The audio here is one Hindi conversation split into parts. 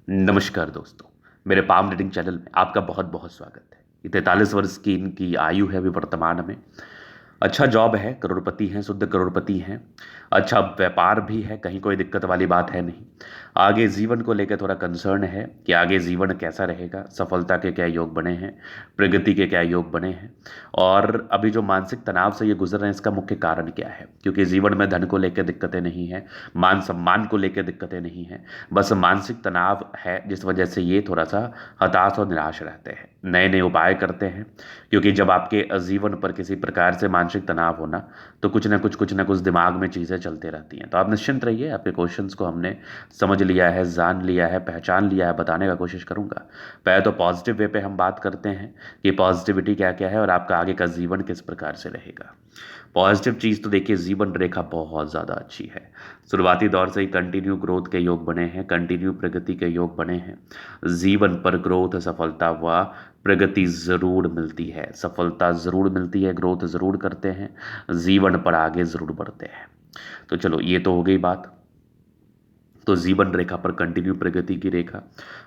नमस्कार दोस्तों। मेरे पाम रीडिंग चैनल में आपका बहुत बहुत स्वागत है। ये 43 वर्ष की इनकी आयु है अभी वर्तमान में। अच्छा जॉब है, करोड़पति हैं, शुद्ध करोड़पति हैं। अच्छा व्यापार भी है, कहीं कोई दिक्कत वाली बात है नहीं। आगे जीवन को लेकर थोड़ा कंसर्न है कि आगे जीवन कैसा रहेगा, सफलता के क्या योग बने हैं, प्रगति के क्या योग बने हैं, और अभी जो मानसिक तनाव से ये गुजर रहे हैं इसका मुख्य कारण क्या है। क्योंकि जीवन में धन को लेकर दिक्कतें नहीं हैं, मान सम्मान को लेकर दिक्कतें नहीं हैं, बस मानसिक तनाव है जिस वजह से ये थोड़ा सा हताश और निराश रहते हैं। नए नए उपाय करते हैं, क्योंकि जब आपके जीवन पर किसी प्रकार से मानसिक तनाव होना तो कुछ ना कुछ दिमाग में चीज़ें चलते रहती हैं। तो आप निश्चिंत रहिए, आपके क्वेश्चंस को हमने समझ लिया है, जान लिया है, पहचान लिया है, बताने का कोशिश करूंगा। पहले तो पॉजिटिव वे पे हम बात करते हैं कि पॉजिटिविटी क्या क्या है और आपका आगे का जीवन किस प्रकार से रहेगा। पॉजिटिव चीज़ तो देखिए, जीवन रेखा बहुत ज़्यादा अच्छी है। शुरुआती दौर से ही कंटिन्यू ग्रोथ के योग बने हैं, कंटिन्यू प्रगति के योग बने हैं। जीवन पर ग्रोथ, सफलता व प्रगति ज़रूर मिलती है, सफलता ज़रूर मिलती है, ग्रोथ ज़रूर करते हैं, जीवन पर आगे ज़रूर बढ़ते हैं। तो चलो, ये तो हो गई बात। तो जीवन रेखा पर कंटिन्यू प्रगति की रेखा।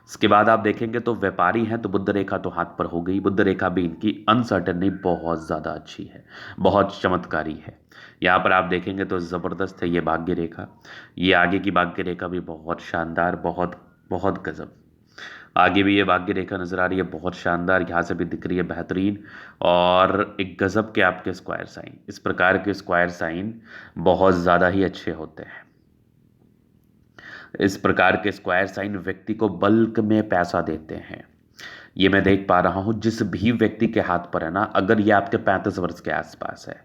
इसके बाद आप देखेंगे तो व्यापारी हैं तो बुद्ध रेखा तो हाथ पर हो गई। बुद्ध रेखा भी इनकी अनसर्टनली बहुत ज़्यादा अच्छी है, बहुत चमत्कारी है। यहाँ पर आप देखेंगे तो ज़बरदस्त है ये भाग्य रेखा। ये आगे की भाग्य रेखा भी बहुत शानदार, बहुत बहुत गजब। आगे भी ये भाग्य रेखा नजर आ रही है, बहुत शानदार, यहाँ से भी दिख रही है बेहतरीन। और एक गजब के आपके स्क्वायर साइन, इस प्रकार के स्क्वायर साइन बहुत ज़्यादा ही अच्छे होते हैं। इस प्रकार के स्क्वायर साइन व्यक्ति को बल्क में पैसा देते हैं। ये मैं देख पा रहा हूं, जिस भी व्यक्ति के हाथ पर है ना, अगर ये आपके 35 वर्ष के आसपास है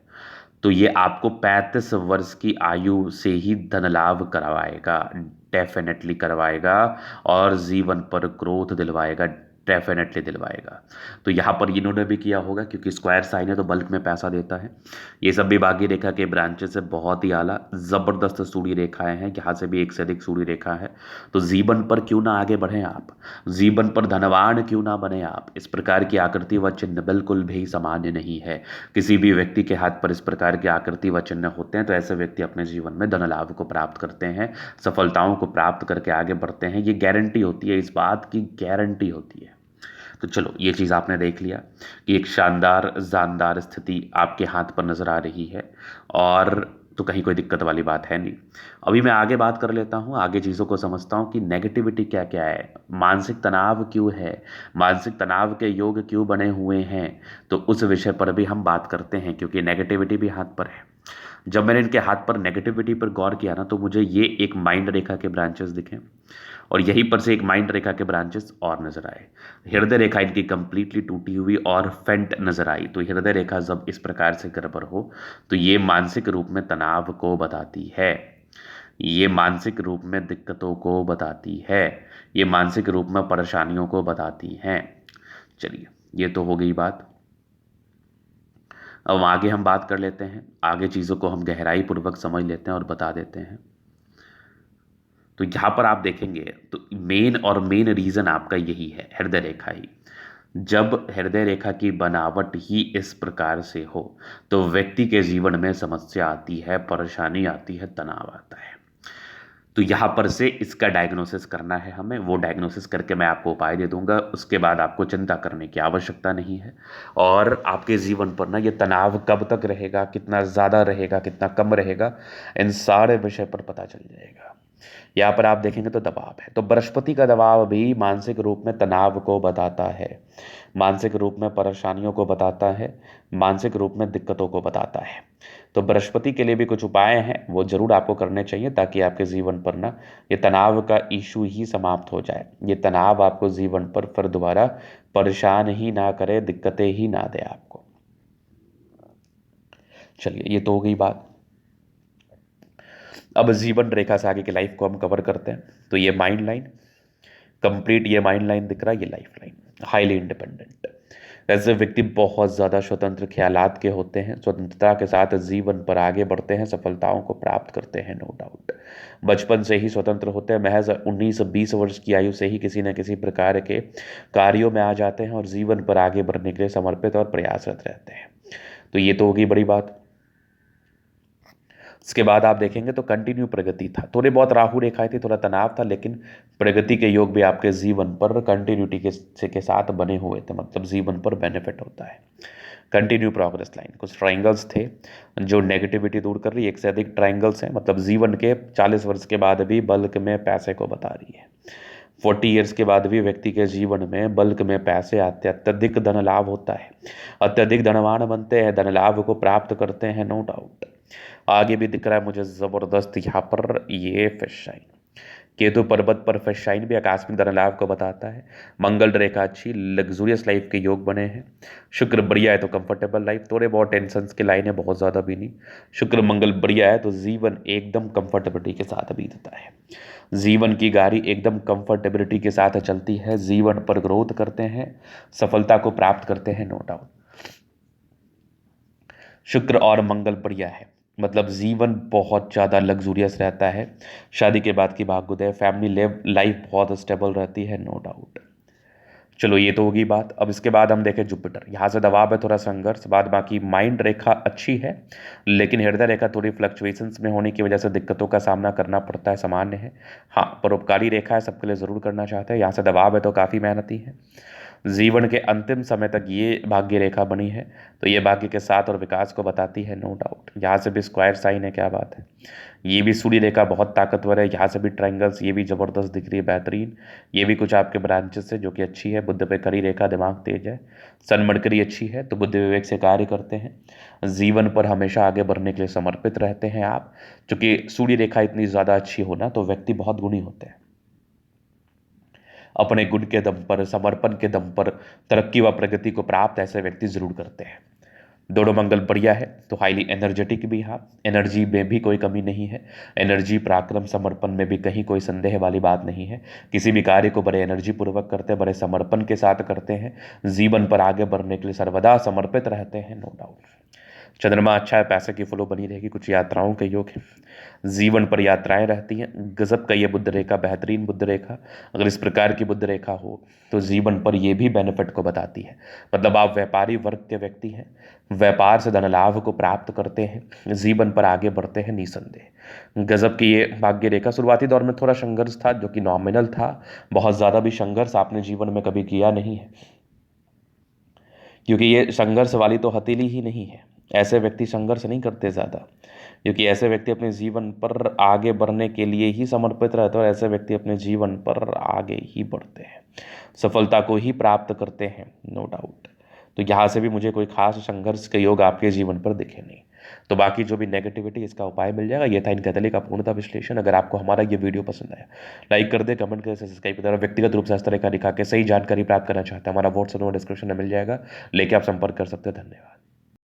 तो ये आपको 35 वर्ष की आयु से ही धन लाभ करवाएगा, डेफिनेटली करवाएगा। और जीवन पर ग्रोथ दिलवाएगा, डेफिनेटली दिलवाएगा। तो यहाँ पर इन्होंने भी किया होगा, क्योंकि स्क्वायर साइन है तो बल्क में पैसा देता है। ये सब भी भाग्य रेखा के ब्रांचेस है, बहुत ही आला जबरदस्त सूर्य रेखाएं हैं, यहाँ से भी एक से अधिक सूर्य रेखा है। तो जीवन पर क्यों ना आगे बढ़ें आप, जीवन पर धनवान क्यों ना बने आप। इस प्रकार की आकृति व चिन्ह बिल्कुल भी सामान्य नहीं है। किसी भी व्यक्ति के हाथ पर इस प्रकार की आकृति व चिन्ह होते हैं तो ऐसे व्यक्ति अपने जीवन में धन लाभ को प्राप्त करते हैं, सफलताओं को प्राप्त करके आगे बढ़ते हैं। ये गारंटी होती है, इस बात की गारंटी होती है। तो चलो, ये चीज़ आपने देख लिया कि एक शानदार जानदार स्थिति आपके हाथ पर नजर आ रही है, और तो कहीं कोई दिक्कत वाली बात है नहीं। अभी मैं आगे बात कर लेता हूँ, आगे चीज़ों को समझता हूँ कि नेगेटिविटी क्या क्या है, मानसिक तनाव क्यों है, मानसिक तनाव के योग क्यों बने हुए हैं। तो उस विषय पर भी हम बात करते हैं, क्योंकि नेगेटिविटी भी हाथ पर है। जब मैंने इनके हाथ पर नेगेटिविटी पर गौर किया ना, तो मुझे ये एक माइंड रेखा के ब्रांचेस दिखे, और यहीं पर से एक माइंड रेखा के ब्रांचेस और नजर आए। हृदय रेखा इनकी कंप्लीटली टूटी हुई और फेंट नजर आई। तो हृदय रेखा जब इस प्रकार से गड़बड़ हो तो ये मानसिक रूप में तनाव को बताती है, ये मानसिक रूप में दिक्कतों को बताती है, ये मानसिक रूप में परेशानियों को बताती हैं। चलिए, ये तो हो गई बात। अब आगे हम बात कर लेते हैं, आगे चीज़ों को हम गहराई पूर्वक समझ लेते हैं और बता देते हैं। तो यहाँ पर आप देखेंगे तो मेन रीजन आपका यही है, हृदय रेखा ही। जब हृदय रेखा की बनावट ही इस प्रकार से हो तो व्यक्ति के जीवन में समस्या आती है, परेशानी आती है, तनाव आता है। तो यहाँ पर से इसका डायग्नोसिस करना है हमें, वो डायग्नोसिस करके मैं आपको उपाय दे दूंगा। उसके बाद आपको चिंता करने की आवश्यकता नहीं है। और आपके जीवन पर ना ये तनाव कब तक रहेगा, कितना ज़्यादा रहेगा, कितना कम रहेगा, इन सारे विषय पर पता चल जाएगा। यहाँ पर आप देखेंगे तो दबाव है, तो बृहस्पति का दबाव भी मानसिक रूप में तनाव को बताता है, मानसिक रूप में परेशानियों को बताता है, मानसिक रूप में दिक्कतों को बताता है। तो बृहस्पति के लिए भी कुछ उपाय हैं, वो जरूर आपको करने चाहिए, ताकि आपके जीवन पर ना ये तनाव का इशू ही समाप्त हो जाए। ये तनाव आपको जीवन पर फिर दोबारा परेशान ही ना करे, दिक्कतें ही ना दे आपको। चलिए, ये तो हो गई बात। अब जीवन रेखा से आगे की लाइफ को हम कवर करते हैं। तो ये माइंड लाइन कंप्लीट, ये माइंड लाइन दिख रहा है, ये लाइफ लाइन हाईली इंडिपेंडेंट। ऐसे व्यक्ति बहुत ज़्यादा स्वतंत्र ख्यालात के होते हैं, स्वतंत्रता के साथ जीवन पर आगे बढ़ते हैं, सफलताओं को प्राप्त करते हैं, नो डाउट। बचपन से ही स्वतंत्र होते हैं, महज 19-20 वर्ष की आयु से ही किसी न किसी प्रकार के कार्यों में आ जाते हैं और जीवन पर आगे बढ़ने के लिए समर्पित और प्रयासरत रहते हैं। तो ये तो होगी बड़ी बात। इसके बाद आप देखेंगे तो कंटिन्यू प्रगति था, थोड़ी बहुत राहु रेखाएं थी, थोड़ा तनाव था, लेकिन प्रगति के योग भी आपके जीवन पर कंटिन्यूटी के साथ बने हुए थे, मतलब जीवन पर बेनिफिट होता है। कंटिन्यू प्रोग्रेस लाइन, कुछ ट्राइंगल्स थे जो नेगेटिविटी दूर कर रही है, एक से अधिक ट्राइंगल्स हैं, मतलब जीवन के 40 वर्ष के बाद भी बल्क में पैसे को बता रही है। 40 ईयर्स के बाद भी व्यक्ति के जीवन में बल्क में पैसे आते, अत्यधिक धन लाभ होता है, अत्यधिक धनवान बनते हैं, धन लाभ को प्राप्त करते हैं, नो डाउट। आगे भी दिख रहा है मुझे ज़बरदस्त यहाँ पर ये फिश शाइन, केतु पर्वत पर फिश शाइन भी आकस्मिक धन लाभ को बताता है। मंगल रेखा अच्छी, लग्जूरियस लाइफ के योग बने हैं। शुक्र बढ़िया है तो कंफर्टेबल लाइफ, थोड़े बहुत टेंशन की लाइन है, बहुत ज़्यादा भी नहीं। शुक्र मंगल बढ़िया है तो जीवन एकदम कंफर्टेबिलिटी के साथ बीतता है, जीवन की गाड़ी एकदम कंफर्टेबिलिटी के साथ चलती है, जीवन पर ग्रोथ करते हैं, सफलता को प्राप्त करते हैं, नो डाउट। शुक्र और मंगल बढ़िया है, मतलब जीवन बहुत ज़्यादा लग्जूरियस रहता है, शादी के बाद की भाग्योदय, फैमिली लाइफ बहुत स्टेबल रहती है, नो डाउट। चलो ये तो होगी बात। अब इसके बाद हम देखें जुपिटर, यहाँ से दबाव है, थोड़ा संघर्ष, बाद बाकी माइंड रेखा अच्छी है, लेकिन हृदय रेखा थोड़ी फ्लक्चुएशंस में होने की वजह से दिक्कतों का सामना करना पड़ता है, सामान्य है। हाँ, परोपकारी रेखा है, सबके लिए ज़रूर करना चाहते हैं। यहाँ से दबाव है तो काफ़ी मेहनती है। जीवन के अंतिम समय तक ये भाग्य रेखा बनी है, तो ये भाग्य के साथ और विकास को बताती है, नो डाउट। यहाँ से भी स्क्वायर साइन है, क्या बात है। ये भी सूर्य रेखा बहुत ताकतवर है, यहाँ से भी ट्रायंगल्स, ये भी ज़बरदस्त दिख रही है, बेहतरीन। ये भी कुछ आपके ब्रांचेस है जो कि अच्छी है। बुध पे खड़ी रेखा, दिमाग तेज है। सन मरकरी अच्छी है तो बुद्धि विवेक से कार्य करते हैं। जीवन पर हमेशा आगे बढ़ने के लिए समर्पित रहते हैं आप। चूंकि सूर्य रेखा इतनी ज़्यादा अच्छी हो ना तो व्यक्ति बहुत गुणी होते हैं, अपने गुण के दम पर, समर्पण के दम पर तरक्की व प्रगति को प्राप्त ऐसे व्यक्ति जरूर करते हैं। दोनों मंगल बढ़िया है तो हाईली एनर्जेटिक भी, हाँ एनर्जी में भी कोई कमी नहीं है, एनर्जी पराक्रम समर्पण में भी कहीं कोई संदेह वाली बात नहीं है। किसी भी कार्य को बड़े एनर्जी पूर्वक करते हैं, बड़े समर्पण के साथ करते हैं, जीवन पर आगे बढ़ने के लिए सर्वदा समर्पित रहते हैं, नो डाउट। चंद्रमा अच्छा है, पैसे की फ्लो बनी रहेगी, कुछ यात्राओं के योग है, जीवन पर यात्राएं रहती हैं। गजब का ये बुध रेखा, बेहतरीन बुध रेखा, अगर इस प्रकार की बुध रेखा हो तो जीवन पर ये भी बेनिफिट को बताती है, मतलब आप व्यापारी वर्ग के व्यक्ति हैं, व्यापार से धन लाभ को प्राप्त करते हैं, जीवन पर आगे बढ़ते हैं निसंदेह। गजब की ये भाग्य रेखा। शुरुआती दौर में थोड़ा संघर्ष था जो कि नॉमिनल था, बहुत ज़्यादा भी संघर्ष आपने जीवन में कभी किया नहीं है, क्योंकि ये संघर्ष वाली तो हथेली ही नहीं है। ऐसे व्यक्ति संघर्ष नहीं करते ज़्यादा, क्योंकि ऐसे व्यक्ति अपने जीवन पर आगे बढ़ने के लिए ही समर्पित रहते हैं और ऐसे व्यक्ति अपने जीवन पर आगे ही बढ़ते हैं, सफलता को ही प्राप्त करते हैं, नो डाउट। तो यहाँ से भी मुझे कोई खास संघर्ष के योग आपके जीवन पर दिखे नहीं। तो बाकी जो भी नेगेटिविटी, इसका उपाय मिल जाएगा। ये था इनका तले का पूर्णता विश्लेषण। अगर आपको हमारा ये वीडियो पसंद आया, लाइक कर दे, कमेंट कर, सब्सक्राइब कर। व्यक्तिगत रूप से इस तरह का दिखा के सही जानकारी प्राप्त करना चाहते हैं, हमारा व्हाट्सएप नंबर डिस्क्रिप्शन में मिल जाएगा, लेके आप संपर्क कर सकते हैं। धन्यवाद।